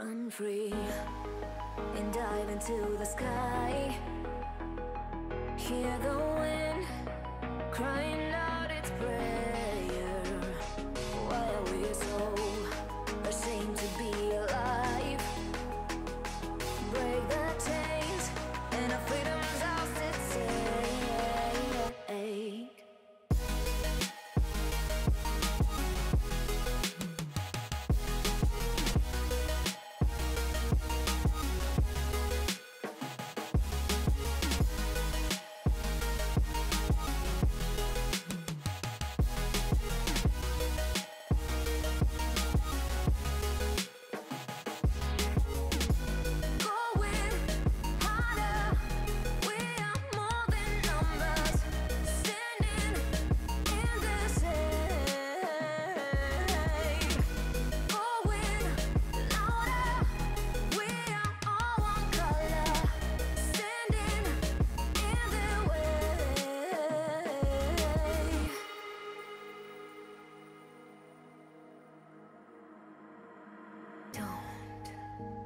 Run free and dive into the sky. Hear the wind crying out its prayer. Why are we so ashamed to be alive? Break the chains and our freedom's ours to take.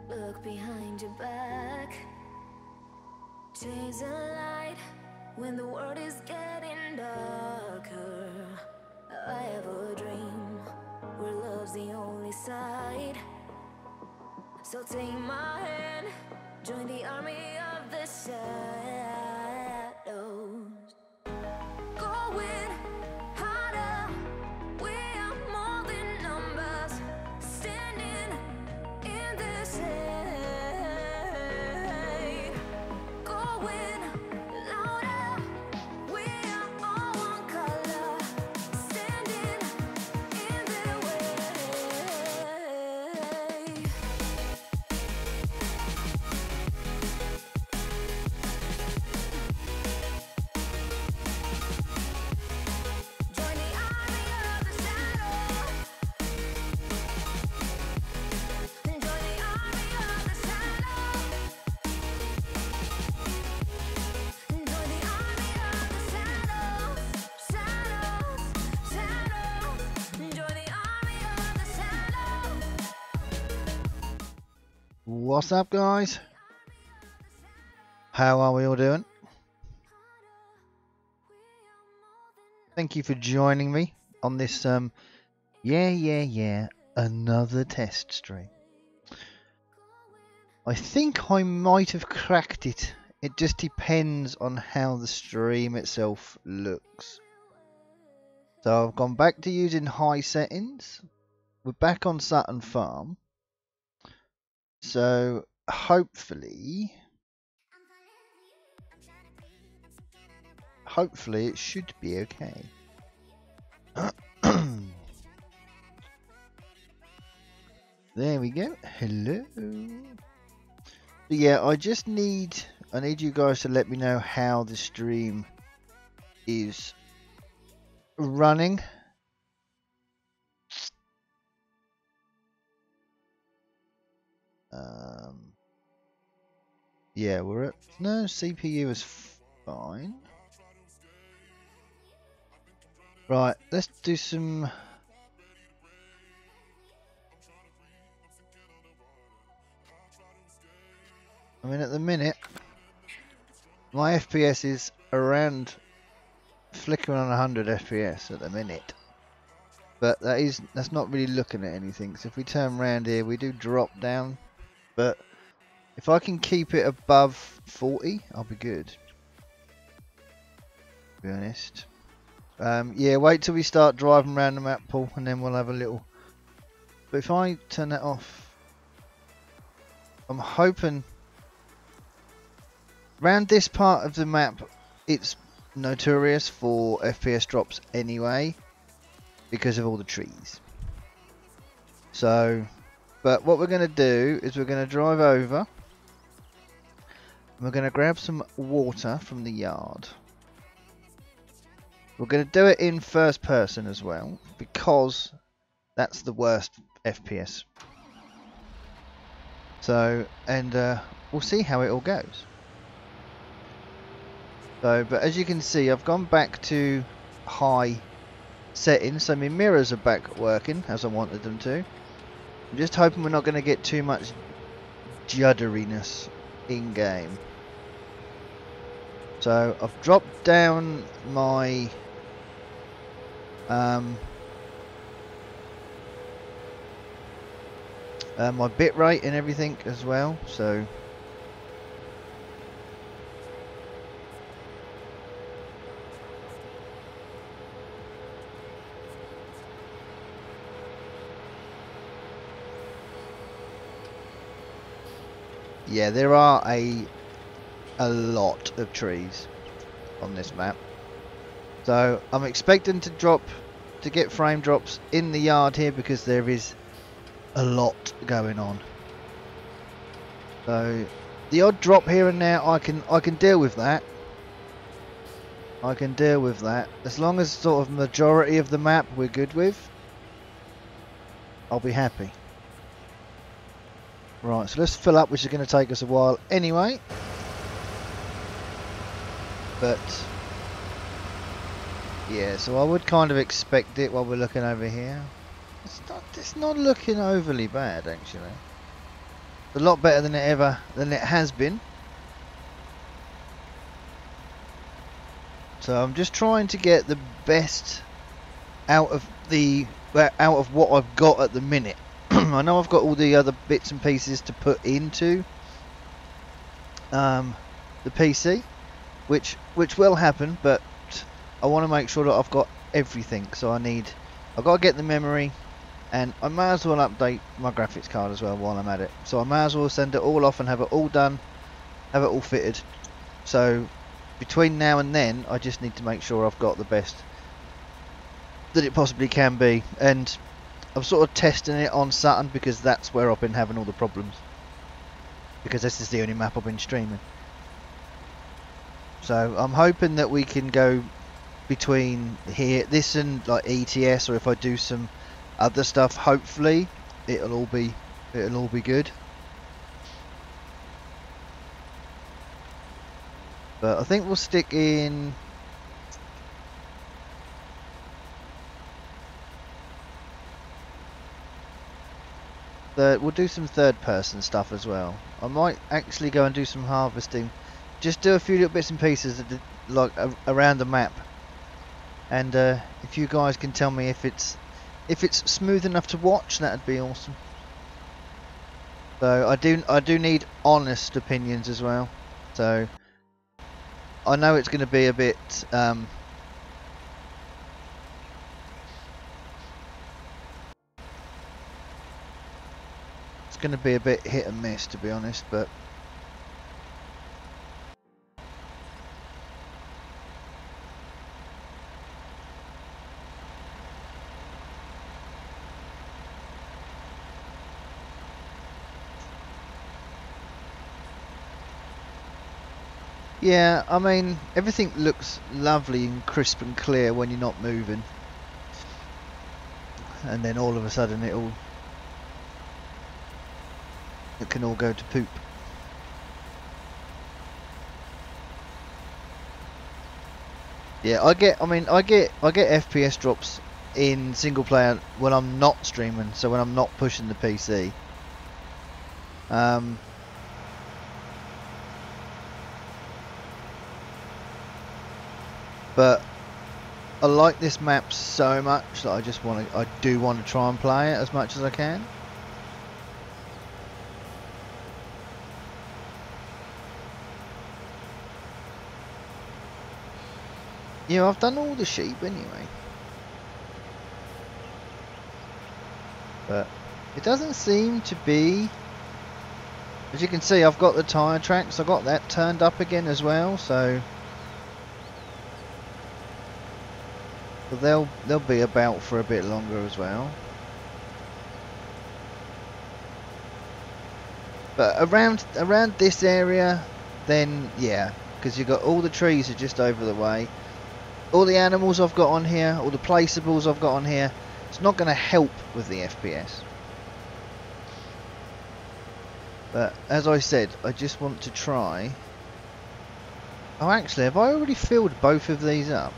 Look behind your back. Chase a light when the world is getting darker. I have a dream where love's the only side. So take my hand, join the army of the shadows. Going harder, we are more than numbers. Standing in this shade, going louder. We are all one color, standing in the way. Join the army of the shadow. Join the army of the shadow. Join the army of the shadows. Shadows, shadows. Join the army of the shadows. What's up, guys? How are we all doing? Thank you for joining me on this another test stream. I think I might have cracked it. It just depends on how the stream itself looks. So I've gone back to using high settings. We're back on Sutton Farm. So hopefully it should be okay. There we go. Hello. But yeah, I need you guys to let me know how the stream is running. Yeah, we're at CPU is fine. Right, let's do some. I mean, at the minute, my FPS is around flickering on 100 FPS at the minute, but that's not really looking at anything. So if we turn around here, we do drop down, but if I can keep it above 40, I'll be good. To be honest. Yeah, wait till we start driving around the map pool, and then we'll have a little. But if I turn that off, I'm hoping. Around this part of the map, it's notorious for FPS drops anyway, because of all the trees. So, but what we're going to do is we're going to drive over. And we're going to grab some water from the yard. We're going to do it in first person as well, because that's the worst FPS. So, and we'll see how it all goes. So, but as you can see, I've gone back to high settings, so my mirrors are back working as I wanted them to. I'm just hoping we're not going to get too much judderiness in game. So I've dropped down my my bit rate and everything as well. So yeah, there are a lot of trees on this map. So I'm expecting to get frame drops in the yard here because there is a lot going on. So the odd drop here and there, I can deal with that. I can deal with that as long as sort of majority of the map we're good with. I'll be happy. Right, so let's fill up, which is going to take us a while anyway. But yeah, so I would kind of expect it while we're looking over here. It's not looking overly bad actually. It's a lot better than it has been. So I'm just trying to get the best out of what I've got at the minute. I know I've got all the other bits and pieces to put into the PC, which will happen, but I want to make sure that I've got everything. So I've got to get the memory, and I may as well update my graphics card as well while I'm at it. So I may as well send it all off and have it all done, have it all fitted. So between now and then, I just need to make sure I've got the best that it possibly can be. And I'm sort of testing it on Saturn because that's where I've been having all the problems, because this is the only map I've been streaming. So I'm hoping that we can go between here, this and like ETS, or if I do some other stuff, hopefully it'll all be good. But I think we'll stick in we'll do some third person stuff as well. I might actually go and do some harvesting, just do a few little bits and pieces like around the map, and if you guys can tell me if it's smooth enough to watch, that'd be awesome. So I do need honest opinions as well. So I know it's going to be a bit going to be a bit hit and miss, to be honest, but yeah, I mean, everything looks lovely and crisp and clear when you're not moving, and then all of a sudden it can all go to poop. Yeah, I get FPS drops in single player when I'm not streaming, so when I'm not pushing the PC. But I like this map so much that I do want to try and play it as much as I can. You know, I've done all the sheep anyway. But it doesn't seem to be... As you can see, I've got the tyre tracks. I've got that turned up again as well, so... But they'll be about for a bit longer as well. But around this area, then yeah, because you've got all the trees are just over the way. All the animals I've got on here, all the placeables I've got on here, it's not going to help with the FPS. But as I said, I just want to try. Oh, actually, have I already filled both of these up?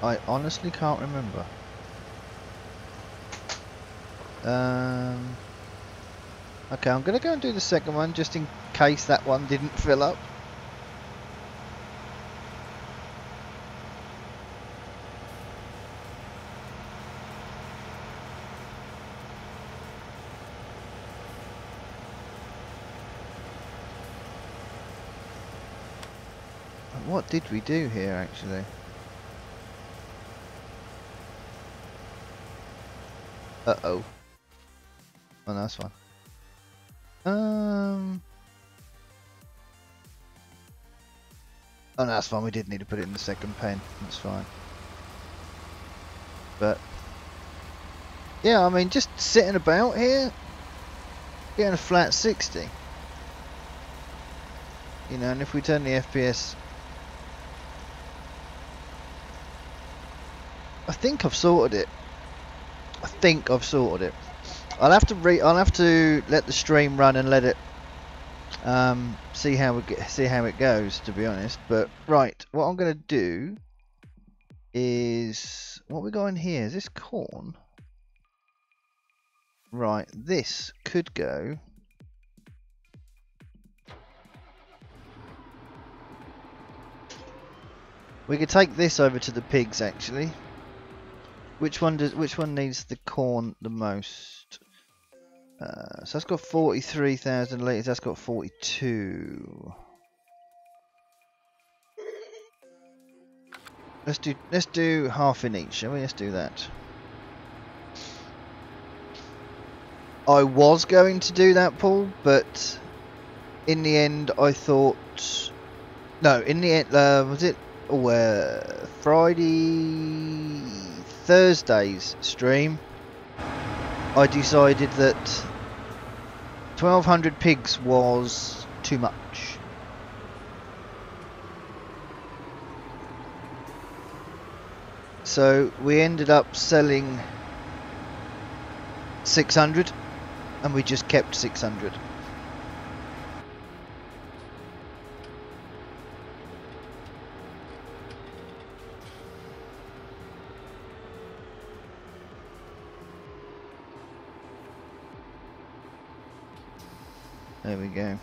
I honestly can't remember. Okay, I'm going to go and do the second one just in case that one didn't fill up. What did we do here actually? Uh-oh. Oh, no, that's fine. Oh, no, that's fine. We did need to put it in the second pen. That's fine. But yeah, I mean, just sitting about here, getting a flat 60. You know, and if we turn the FPS, I think I've sorted it. I think I've sorted it. I'll have to let the stream run and let it see how it goes, to be honest. But right, what I'm gonna do is, what we got in here? Is this corn? Right, this could go. We could take this over to the pigs actually. Which one needs the corn the most? So that's got 43,000 litres, that's got 42. Let's do half in each, shall we? Let's do that. I was going to do that, Paul, but in the end I thought, no, in the end, was it Thursday's stream, I decided that 1,200 pigs was too much. So we ended up selling 600 and we just kept 600. There we go.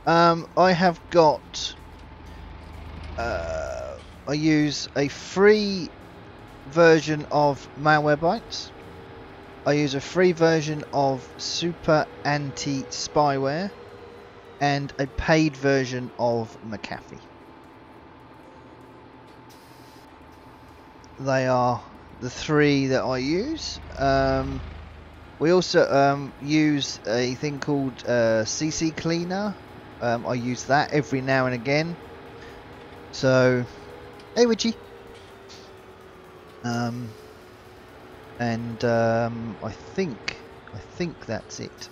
I have got I use a free version of Malwarebytes. I use a free version of Super Anti-Spyware and a paid version of McAfee. They are the three that I use. We also use a thing called CC Cleaner. I use that every now and again. So, hey Witchy. And I think that's it.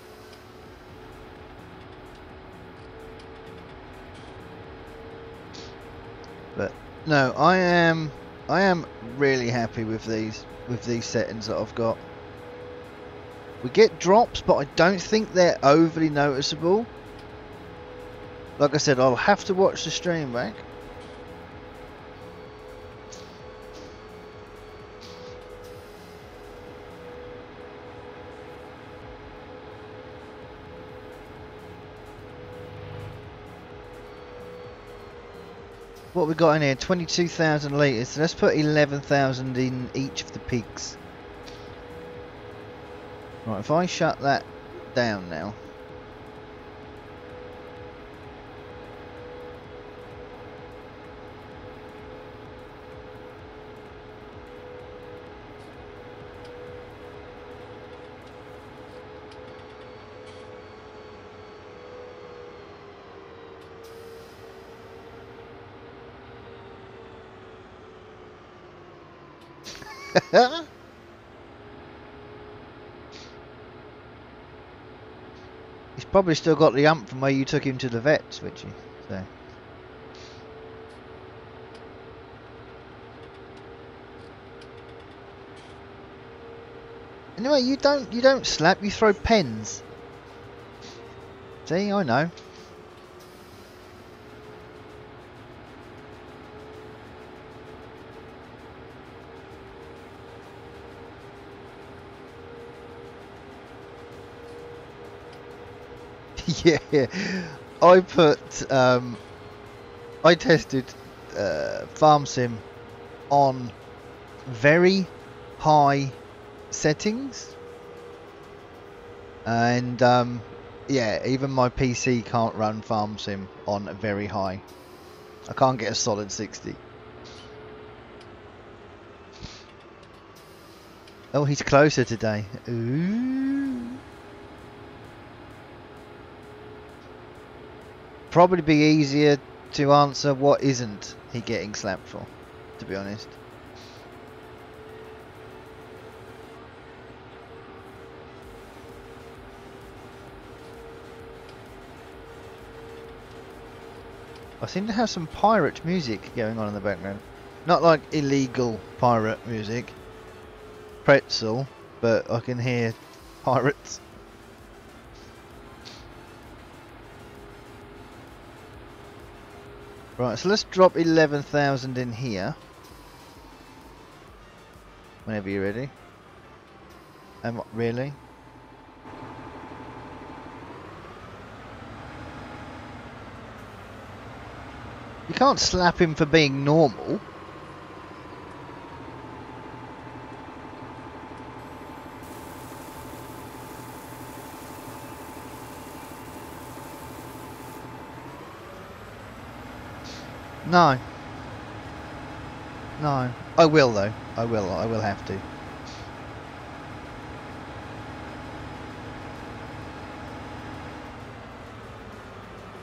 But no, I am really happy with these settings that I've got. We get drops, but I don't think they're overly noticeable. Like I said, I'll have to watch the stream back. What we got in here? 22,000 litres. So let's put 11,000 in each of the pigs. Right, if I shut that down now. He's probably still got the ump from where you took him to the vet, Switchy. So. Anyway, you don't slap, you throw pens. See, I know. Yeah, I put I tested Farm Sim on very high settings, and yeah, even my PC can't run Farm Sim on very high. I can't get a solid 60. Oh, he's closer today. Ooh. Probably be easier to answer what isn't he getting slapped for, to be honest. I seem to have some pirate music going on in the background. Not like illegal pirate music. Pretzel, but I can hear pirates. Right, so let's drop 11,000 in here. Whenever you're ready. Really? You can't slap him for being normal. No. No. I will though. I will have to.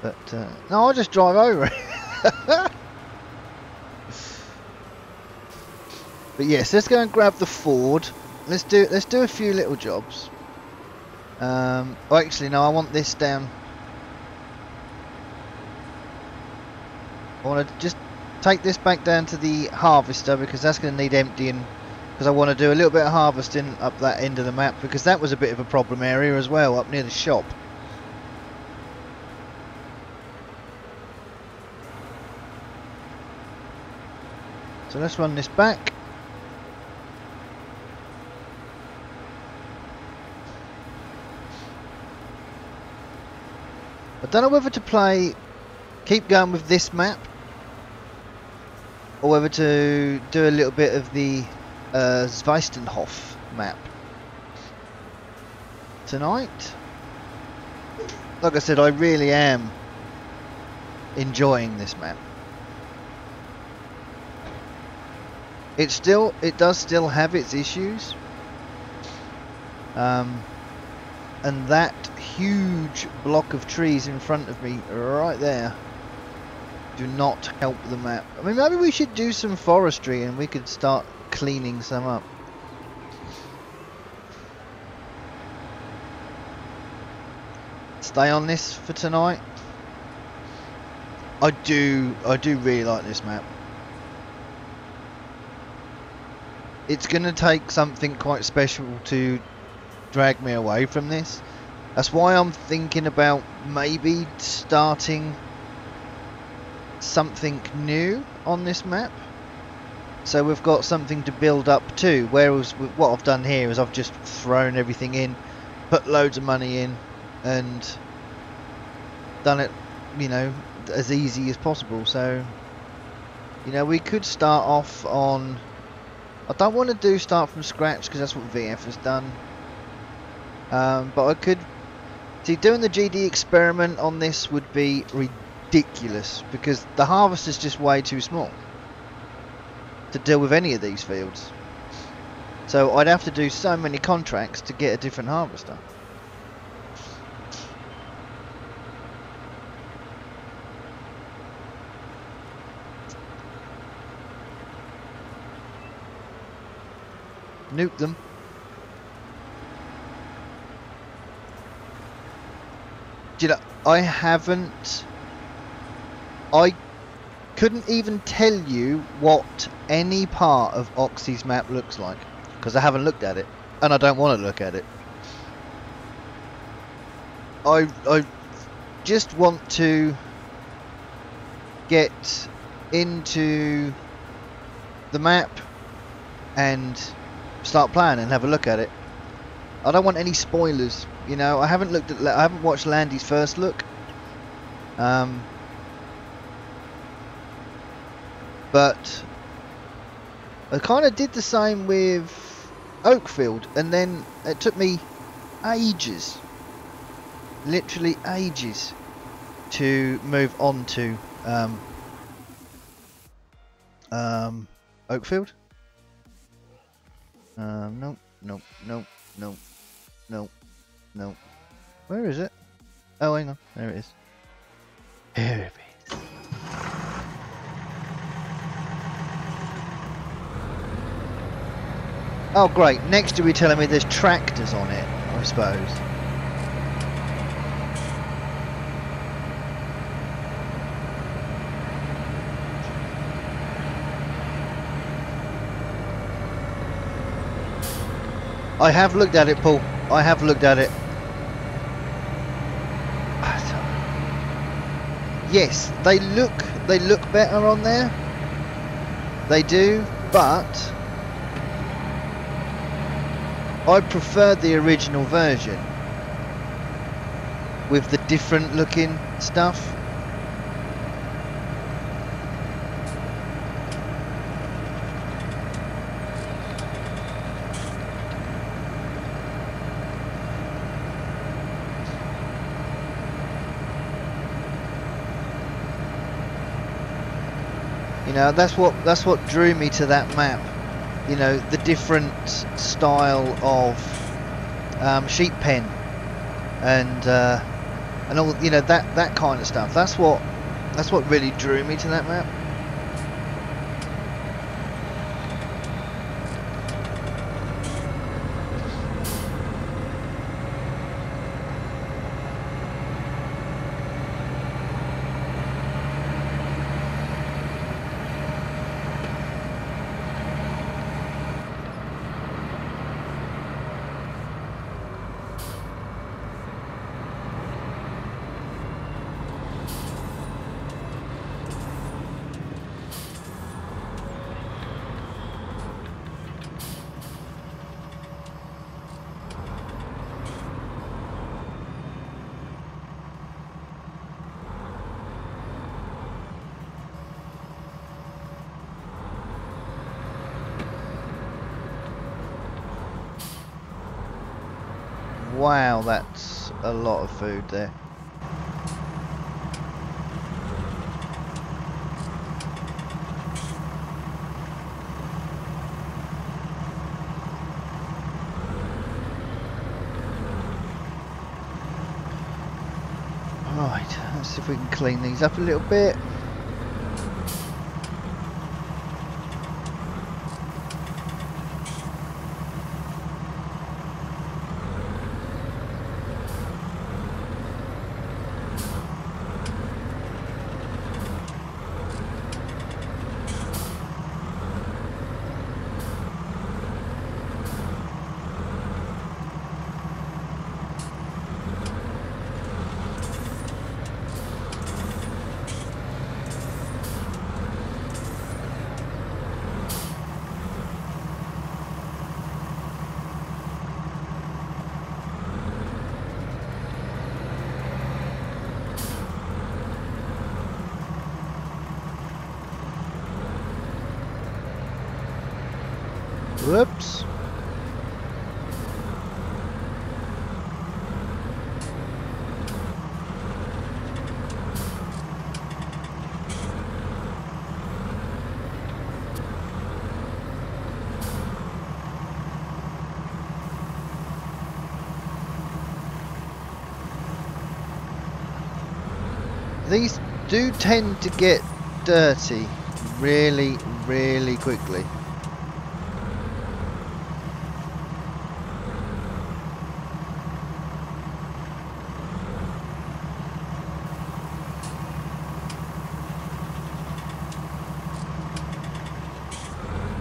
But no, I'll just drive over it. But yes, let's go and grab the Ford. Let's do a few little jobs. Oh, actually no, I want this down. I want to just take this back down to the harvester because that's going to need emptying. Because I want to do a little bit of harvesting up that end of the map because that was a bit of a problem area as well, up near the shop. So let's run this back. I don't know whether to keep going with this map, or whether to do a little bit of the Zweistenhof map tonight. Like I said, I really am enjoying this map. It does still have its issues, and that huge block of trees in front of me right there do not help the map. I mean, maybe we should do some forestry and we could start cleaning some up. Stay on this for tonight. I do really like this map. It's going to take something quite special to drag me away from this. That's why I'm thinking about maybe starting something new on this map. So we've got something to build up to. Whereas what I've done here is I've just thrown everything in, put loads of money in, and done it, you know, as easy as possible. So, you know, we could start off on... I don't want to start from scratch because that's what VF has done. But I could... See, doing the GD experiment on this would be ridiculous because the harvest is just way too small to deal with any of these fields. So I'd have to do so many contracts to get a different harvester. Nuke them. Do you know, I couldn't even tell you what any part of Oxy's map looks like because I haven't looked at it and I don't want to look at it. I just want to get into the map and start playing and have a look at it. I don't want any spoilers, You know, I haven't watched Landy's first look. But I kind of did the same with Oakfield, and then it took me ages, literally ages, to move on to Oakfield. No. Where is it? Oh, hang on. There it is. Here it is. Oh, great. Next to be telling me there's tractors on it, I suppose. I have looked at it, Paul. I have looked at it. Yes, they look better on there. They do, but I prefer the original version with the different looking stuff. You know, that's what drew me to that map. You know, the different style of sheep pen and all, you know, that kind of stuff. That's what really drew me to that map. Wow, that's a lot of food there. Right, let's see if we can clean these up a little bit. Whoops. These do tend to get dirty really, really quickly.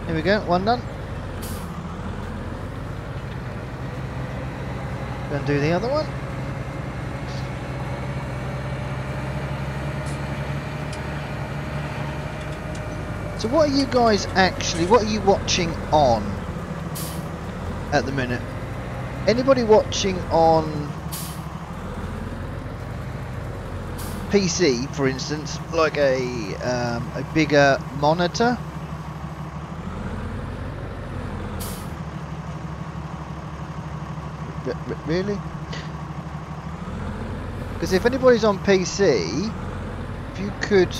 Here we go, one done. Go and do the other one. So what are you guys what are you watching on at the minute? Anybody watching on PC, for instance, like a bigger monitor. Really? Because if anybody's on PC, if you could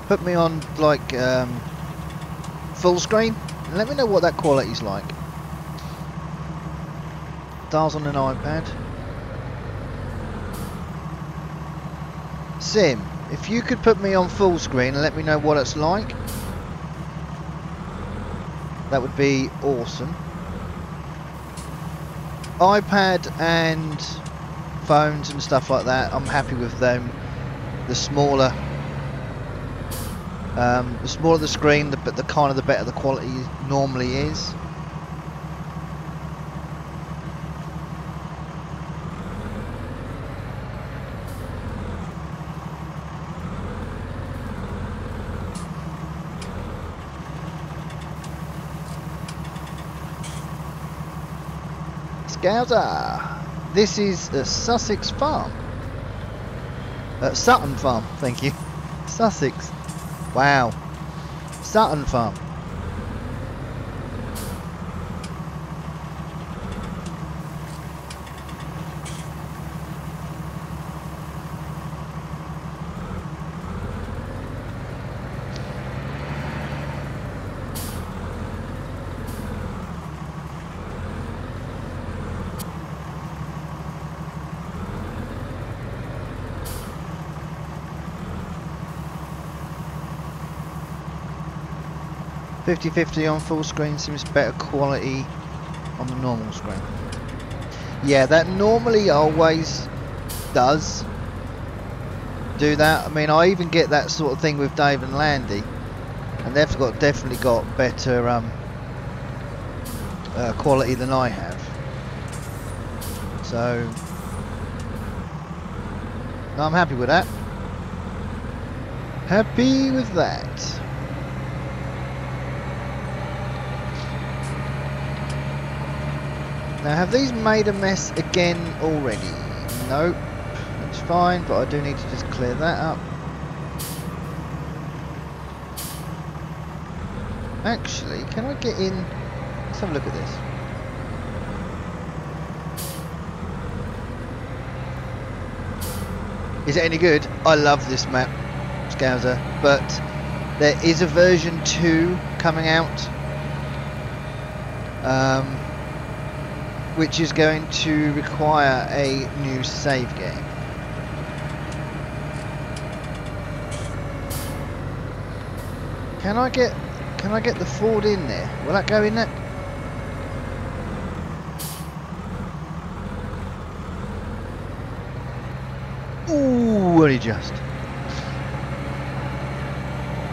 put me on like full screen and let me know what that quality's like. Dal's on an iPad. Sim, if you could put me on full screen and let me know what it's like, that would be awesome. iPad and phones and stuff like that, I'm happy with them. The smaller the screen, the kind of the better the quality normally is. Scouser, this is a Sussex farm. Sutton Farm, thank you. Sussex. Wow. Sutton Farm. (50/50) on full screen seems better quality on the normal screen. Yeah, that normally always does do that. I mean, I even get that sort of thing with Dave and Landy, and they've definitely got better quality than I have. So I'm happy with that. Happy with that. Now, have these made a mess again already? Nope, that's fine, but I do need to just clear that up. Actually, can I get in? Let's have a look at this. Is it any good? I love this map, Scouser, but there is a version 2 coming out. Which is going to require a new save game. Can I get the Ford in there? Will that go in there? Ooh, only just.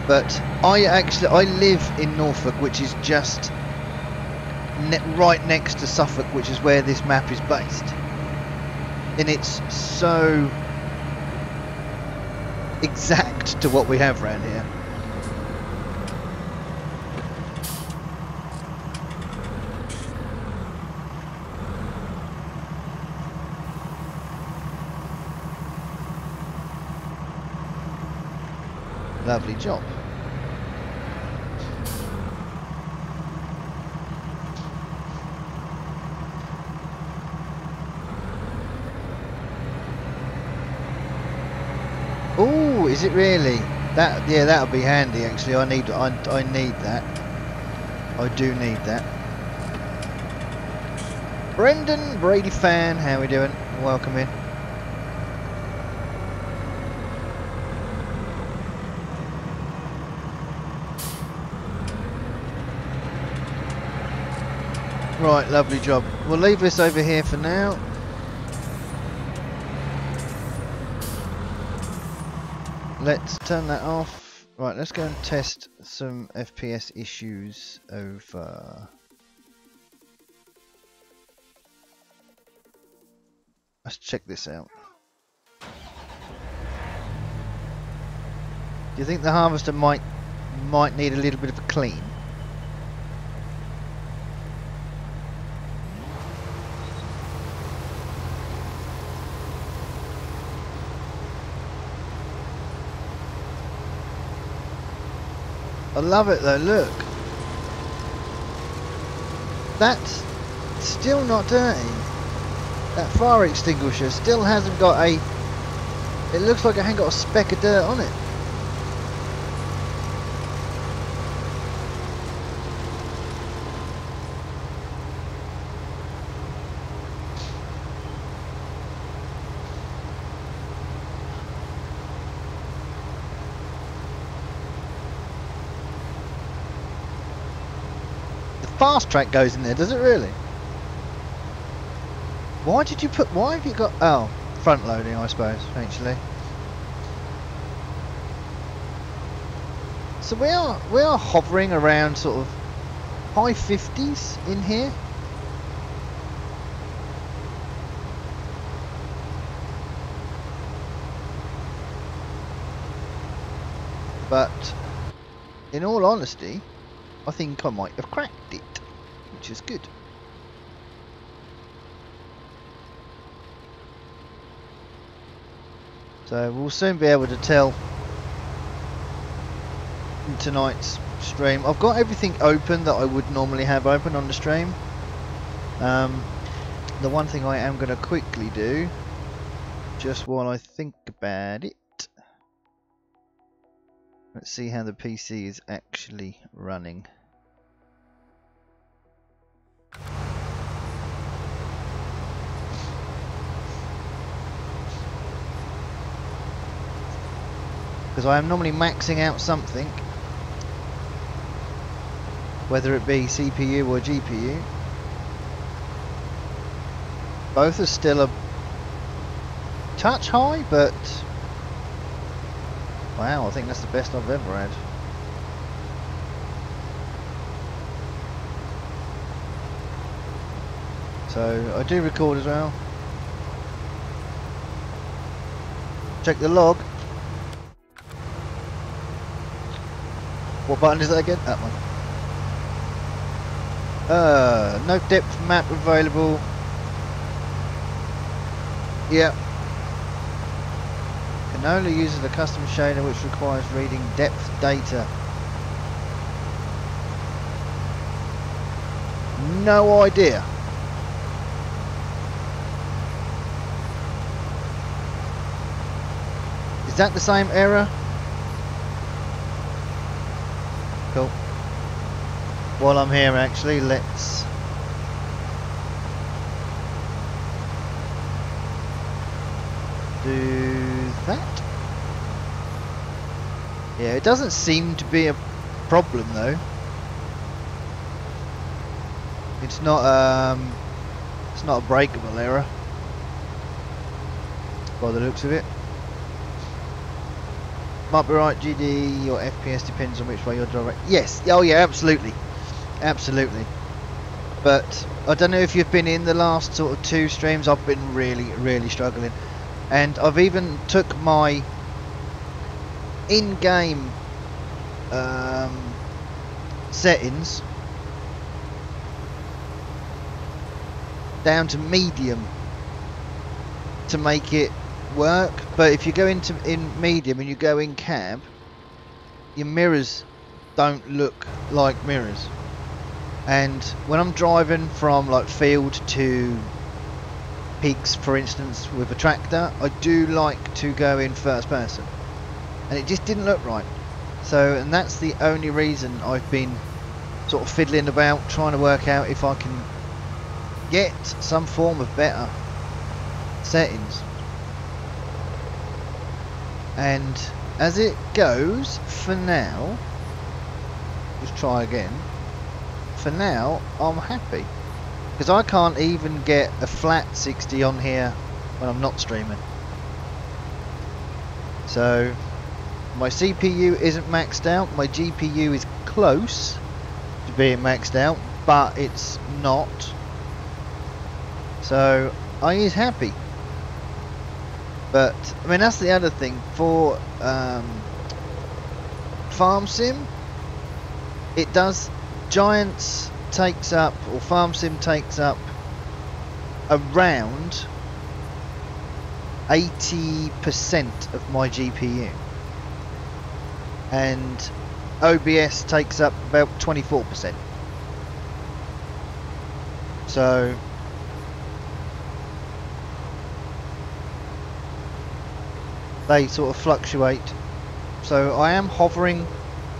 But I live in Norfolk, which is just right next to Suffolk, which is where this map is based, and it's so exact to what we have around here. Lovely job. Oh, is it really? That, yeah, that'll be handy actually. I need that. I do need that. Brendan Brady fan, how we doing? Welcome in. Right, lovely job. We'll leave this over here for now. Let's turn that off. Right, let's go and test some FPS issues over. Let's check this out. Do you think the harvester might need a little bit of a clean? I love it though, look. That's still not dirty. That fire extinguisher still hasn't got a... It looks like it hasn't got a speck of dirt on it. The fast track goes in there, does it really? Why did you put... Why have you got... Oh, front loading, I suppose, actually. So we are hovering around sort of high 50s in here. But in all honesty, I think I might have cracked it, which is good. So we'll soon be able to tell in tonight's stream. I've got everything open that I would normally have open on the stream. The one thing I am going to quickly do, just while I think about it, let's see how the PC is actually running. Because I am normally maxing out something, whether it be CPU or GPU. Both are still a touch high, but wow, I think that's the best I've ever had. So I do record as well. Check the log. What button is that again? That one. No depth map available. Yep. Can only use a custom shader which requires reading depth data. No idea. Is that the same error? Cool. While I'm here actually, let's do that. Yeah, it doesn't seem to be a problem though. It's not a breakable error by the looks of it. Might be right, GD, your FPS depends on which way you're direct. Yes, oh yeah, absolutely. Absolutely. But I don't know if you've been in the last sort of 2 streams. I've been really struggling. And I've even took my in-game settings down to medium to make it work. But if you go in medium and you go in cab, your mirrors don't look like mirrors. And when I'm driving from like field to pigs, for instance, with a tractor, I do like to go in first person, and it just didn't look right. So, and that's the only reason I've been sort of fiddling about trying to work out if I can get some form of better settings. And as it goes, for now, just try again. For now, I'm happy, because I can't even get a flat 60 on here when I'm not streaming. So my CPU isn't maxed out, my GPU is close to being maxed out, but it's not. So I is happy. But I mean, that's the other thing for Farm Sim. It does. Giants takes up, or Farm Sim takes up around 80% of my GPU, and OBS takes up about 24%. So they sort of fluctuate. So I am hovering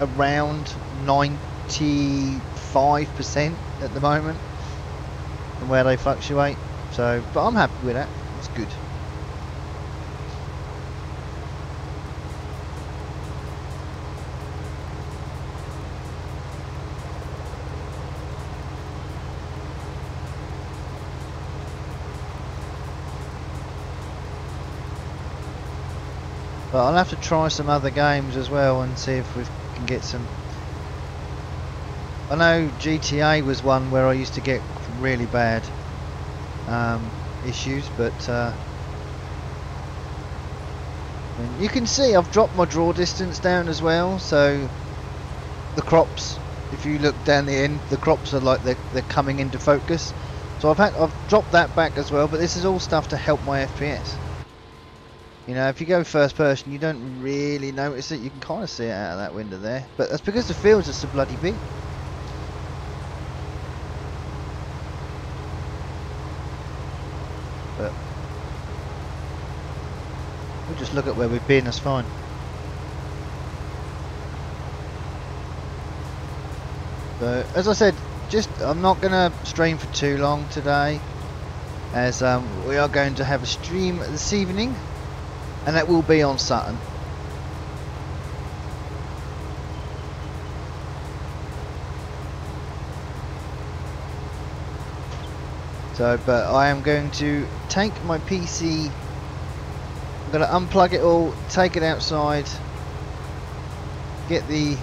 around 95% at the moment and where they fluctuate. So, but I'm happy with that. It's good. But I'll have to try some other games as well and see if we can get some. I know GTA was one where I used to get really bad issues, but you can see I've dropped my draw distance down as well. So the crops, if you look down the end, the crops are like they're coming into focus. So I've dropped that back as well. But this is all stuff to help my FPS. You know, if you go first person, you don't really notice it. You can kind of see it out of that window there. But that's because the fields are so bloody big. But we'll just look at where we've been, that's fine. So, as I said, I'm not going to stream for too long today. As we are going to have a stream this evening. And that will be on Saturn. So, but I am going to take my PC, I'm going to unplug it all, take it outside, get the,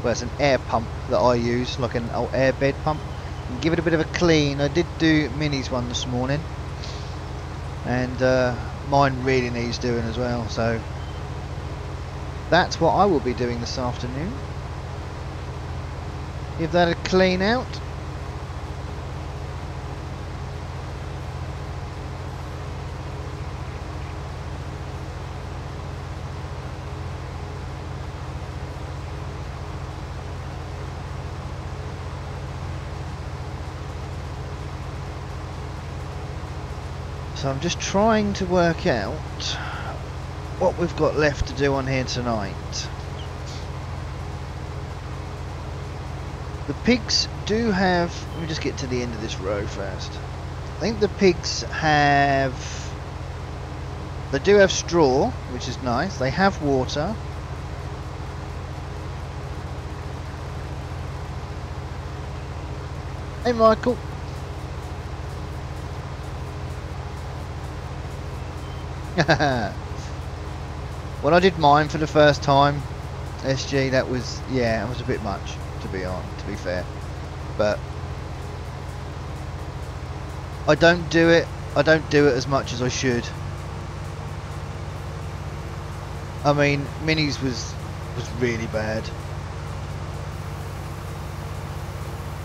well, it's an air pump that I use, like an old air bed pump, and give it a bit of a clean. I did do Mini's one this morning, and mine really needs doing as well, so that's what I will be doing this afternoon. Give that a clean out. So I'm just trying to work out what we've got left to do on here tonight. The pigs do have, let me just get to the end of this row first. I think the pigs have, they do have straw, which is nice. They have water. Hey Michael. When I did mine for the first time, SG, that was, yeah, it was a bit much, to be fair. But I don't do it as much as I should. I mean, Minis was really bad.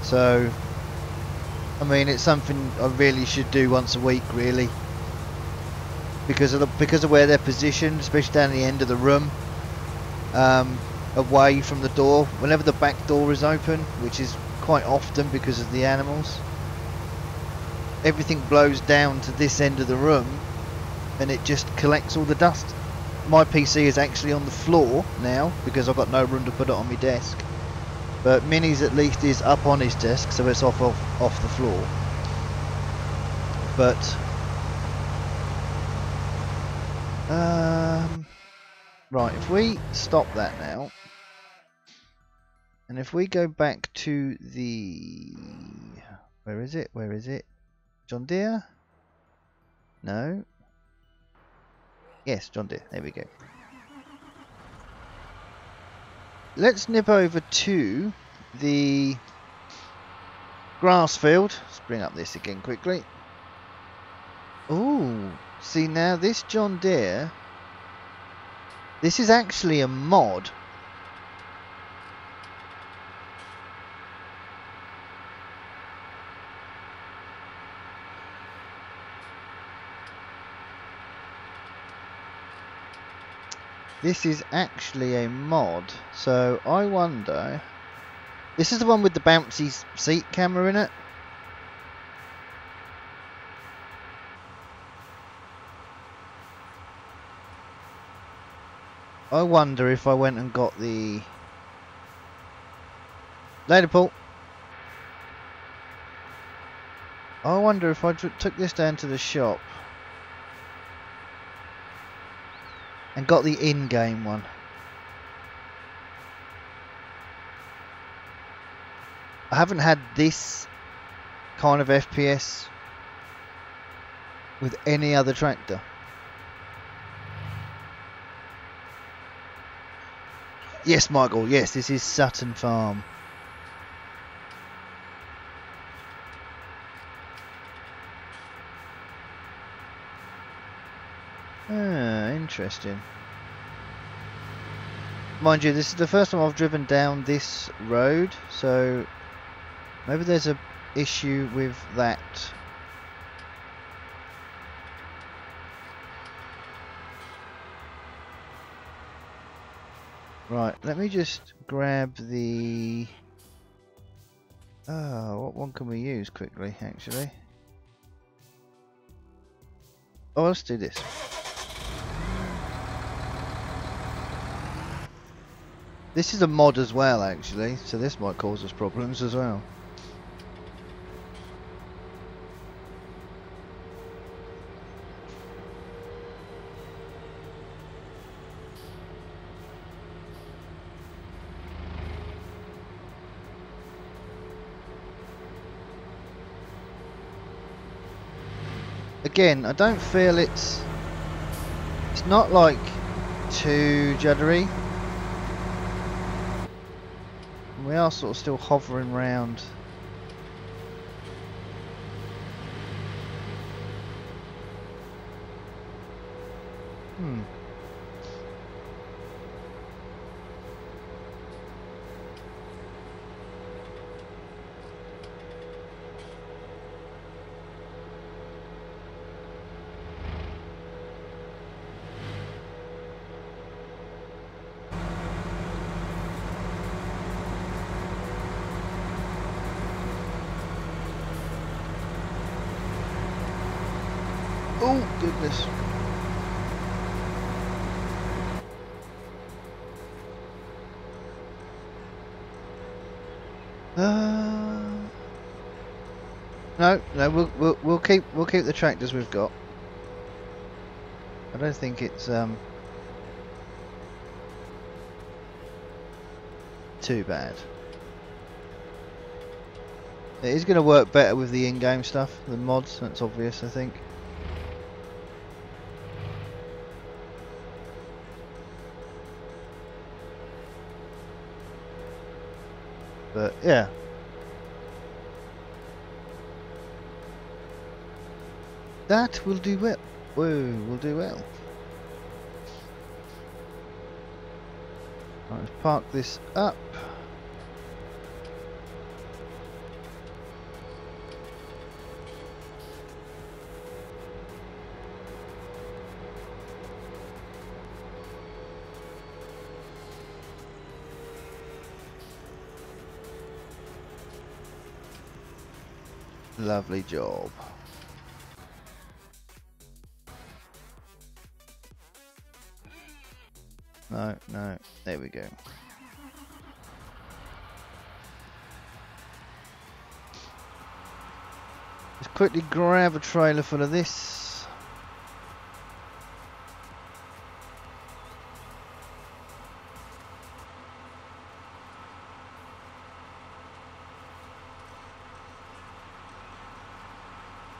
So, I mean, it's something I really should do once a week, really. Because of where they're positioned, especially down the end of the room, away from the door. Whenever the back door is open, which is quite often because of the animals, everything blows down to this end of the room, and it just collects all the dust. My PC is actually on the floor now because I've got no room to put it on my desk. But Mini's at least is up on his desk, so it's off the floor. But right, if we stop that now, and if we go back to the, where is it? John Deere? No. Yes, John Deere. There we go. Let's nip over to the grass field. Let's bring up this again quickly. Oh, see now this John Deere, this is actually a mod. this is actually a mod. So I wonder. This is the one with the bouncy seat camera in it. I wonder if I went and got the later, Paul. I wonder if I took this down to the shop and got the in-game one. I haven't had this kind of FPS with any other tractor. Yes, Michael, yes, this is Sutton Farm. Ah, interesting. Mind you, this is the first time I've driven down this road, so maybe there's a issue with that. Right, let me just grab the... what one can we use quickly, actually? Oh, let's do this. This is a mod as well, actually, so this might cause us problems as well. Again, I don't feel it's not like too juddery. We are sort of still hovering around. Oh goodness. No, we'll keep the tractors we've got. I don't think it's too bad. It is going to work better with the in-game stuff than mods. That's obvious, I think. But yeah. That will do well. Whoa, will do well. Right, let's park this up. Lovely job. No, there we go. Let's quickly grab a trailer full of this.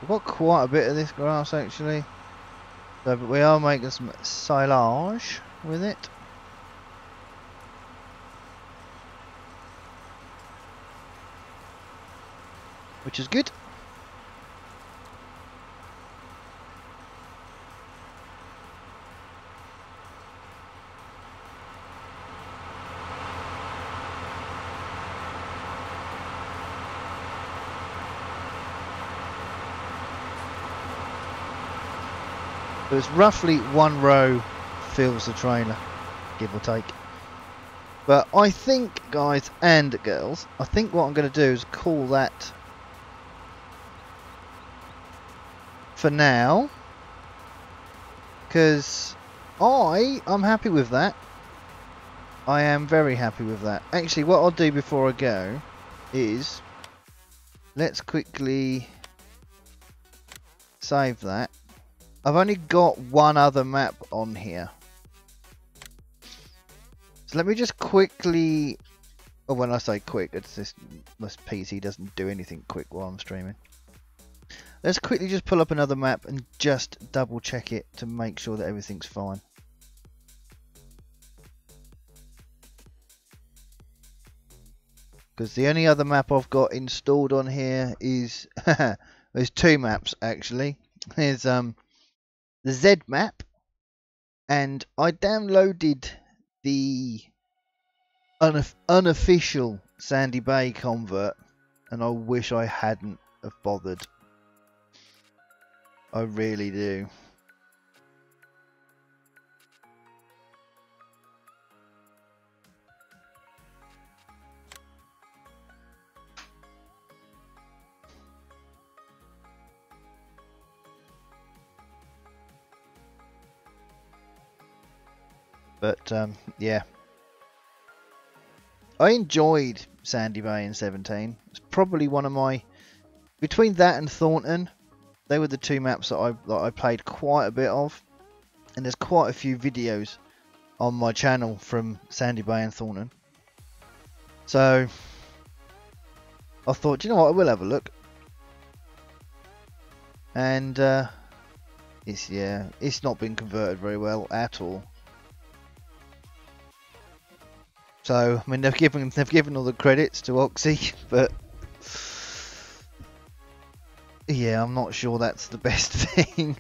We've got quite a bit of this grass actually, so, but we are making some silage with it. Which is good. So it's roughly one row fills the trailer. give or take. But I think, guys and girls, I think what I'm going to do is call that for now, because I'm happy with that. I am very happy with that. Actually, what I'll do before I go is let's quickly save that. I've only got one other map on here, so let me just quickly, or when I say quick, it's this PC doesn't do anything quick while I'm streaming. Let's quickly just pull up another map and just double check it to make sure that everything's fine. Because the only other map I've got installed on here is there's two maps actually. There's the Z map, and I downloaded the unofficial Sandy Bay convert, and I wish I hadn't have bothered. I really do. But yeah, I enjoyed Sandy Bay in 17. It's probably one of my, between that and Thornton, they were the two maps that I played quite a bit of, and there's quite a few videos on my channel from Sandy Bay and Thornton. So I thought, you know what, I will have a look. And it's not been converted very well at all. So I mean, they've given all the credits to Oxy, but yeah, I'm not sure that's the best thing.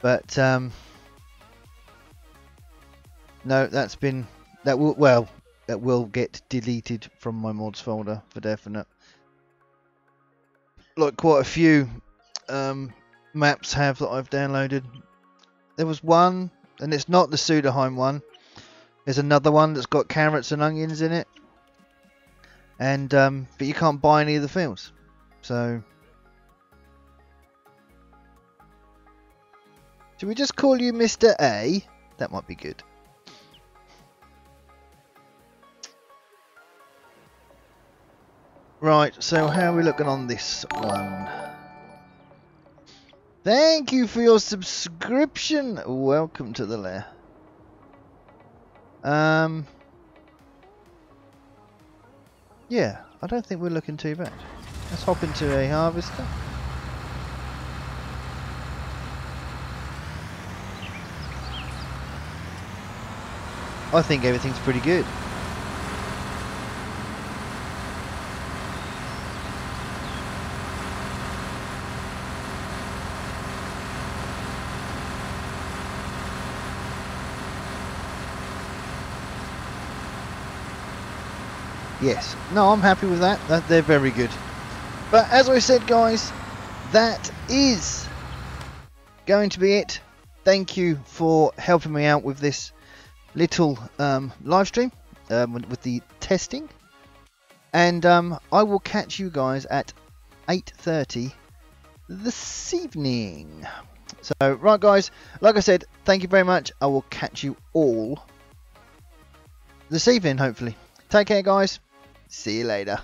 But no, that will get deleted from my mods folder for definite. Like quite a few maps have that I've downloaded. There was one, and it's not the Sudaheim one. There's another one that's got carrots and onions in it, and but you can't buy any of the fields. So should we just call you Mr. A? That might be good. Right, so how are we looking on this one? Thank you for your subscription. Welcome to the lair. Yeah, I don't think we're looking too bad. Let's hop into a harvester. I think everything's pretty good. Yes, no, I'm happy with that. They're very good. But as I said, guys, that is going to be it. Thank you for helping me out with this little live stream with the testing. And I will catch you guys at 8:30 this evening. So, right, guys, like I said, thank you very much. I will catch you all this evening, hopefully. Take care, guys. See you later.